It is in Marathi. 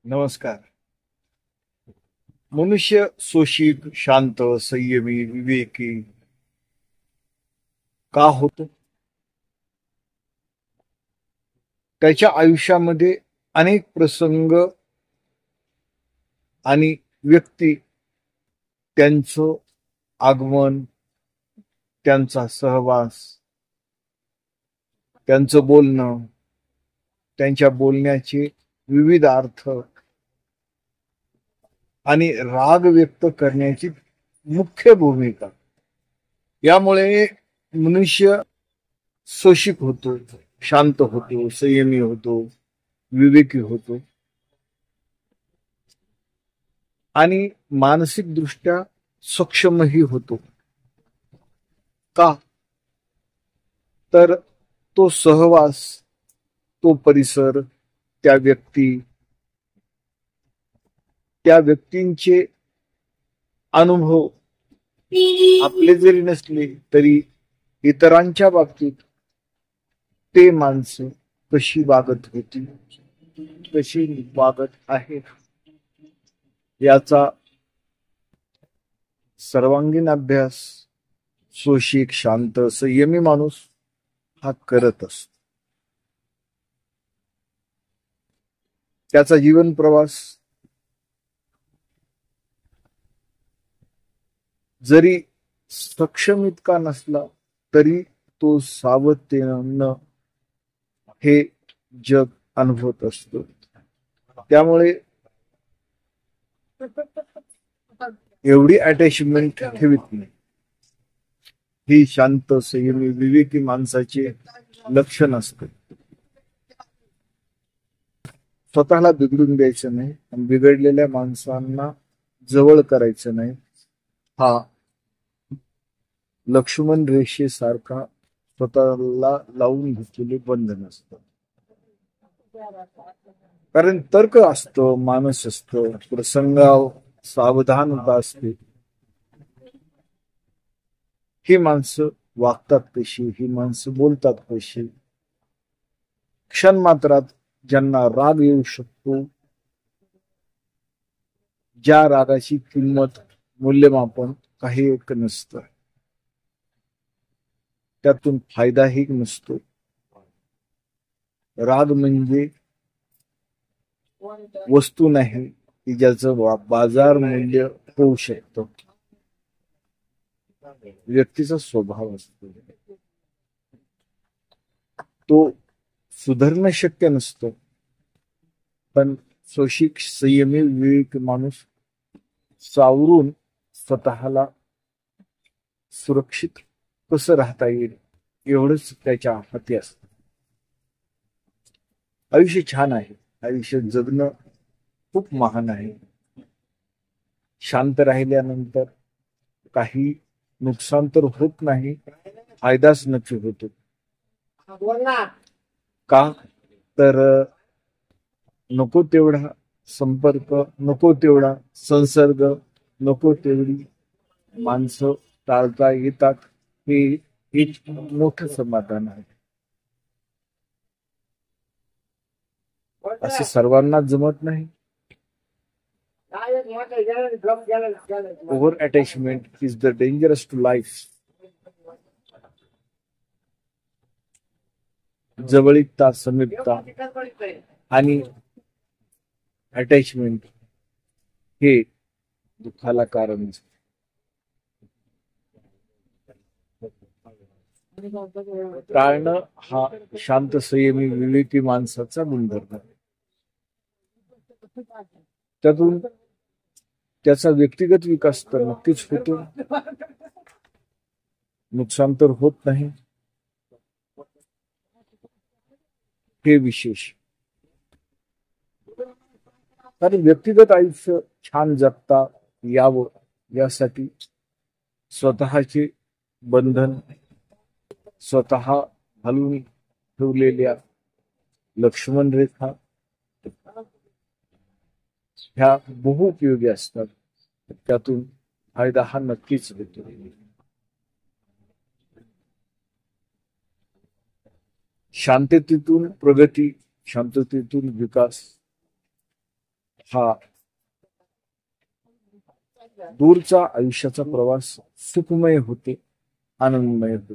नमस्कार. मनुष्य सोशिक, शांत, संयमी, विवेकी का होतो? त्याच्या आयुष्यामध्ये अनेक प्रसंग आणि व्यक्ती त्यांचं आगमन, त्यांचा सहवास, त्यांचं बोलणं, त्यांच्या बोलण्याचे विविध अर्थ आणि राग व्यक्त करण्याची मुख्य भूमिका. यामुळे मनुष्य सोशिक होतो, शांत होतो, संयमी होतो, विवेकी होतो आणि मानसिकदृष्ट्या सक्षमही होतो. का? तर तो सहवास, तो परिसर, त्या व्यक्ती, त्या व्यक्तींचे अनुभव आपले जरी नसले तरी इतरांच्या बाबतीत ते माणसं कशी वागत होती, कशी वागत आहेत, याचा सर्वांगीण अभ्यास सोशिक, शांत, संयमी माणूस हा करत असतो. त्याचा जीवन प्रवास जरी सक्षम इतका नसला तरी तो सावधतेनं हे जग अनुभवत असतो. त्यामुळे एवढी अटॅचमेंट ठेवित नाही. ही शांत, संयमी, विवेकी माणसाचे लक्षण असते. स्वतःला बिघडून द्यायचं नाही आणि बिघडलेल्या माणसांना जवळ करायचं नाही. हा लक्ष्मण रेषेसारखा स्वतःला लावून घेतलेले बंधन असतं. कारण तर्क असतो, मानस असतो, प्रसंगाव सावधानता असते. ही माणसं वागतात कशी, ही माणसं बोलतात कशी, क्षण मात्रात ज्यांना राग येऊ शकतो, ज्या रागाची किंमत, मूल्यमापन काही एक नसतं, त्यातून फायदाही नसतो. राग म्हणजे वस्तू नाही की ज्याचं बाजार मूल्य होऊ शकतं. व्यक्तीचा स्वभाव असतो, तो सुधारणं शक्य नसतं. पण सोशिक, संयमी, विवेक माणूस सावरून स्वतःला सुरक्षित कसं राहता येईल एवढंच त्याच्या हाती असतं. आयुष्य छान आहे, आयुष्य जगणं खूप महान आहे. शांत राहिल्यानंतर काही नुकसान तर होत नाही, फायदाच नक्की होतो. का? तर नको तेवढा संपर्क, नको तेवढा संसर्ग, नको तेवढी माणसं टाळता येतात. हे एक मोठं समाधान आहे. असे सर्वांना जमत नाही. Over attachment is the dangerous to life. जवळीकता, समीपता आणि अटॅचमेंट हे दुःखाला कारण असते. टाळणं हा शांत, संयमी, विवेकी माणसाचा गुणधर्म आहे. त्यातून त्याचा व्यक्तिगत विकास तर नक्कीच होतो, नुकसान तर होत नाही. हे विशेष. कारण व्यक्तिगत आयुष्य छान जगता यावं यासाठी स्वतःचे बंधन, स्वतः घालून ठेवलेल्या लक्ष्मण रेखा ह्या बहुउपयोगी असतात. त्यातून फायदा हा नक्कीच होतो. शांततेतून प्रगती, शांततेतून विकास हा दूरचा आयुष्याचा प्रवास सुखमय होते, आनंदमय होते.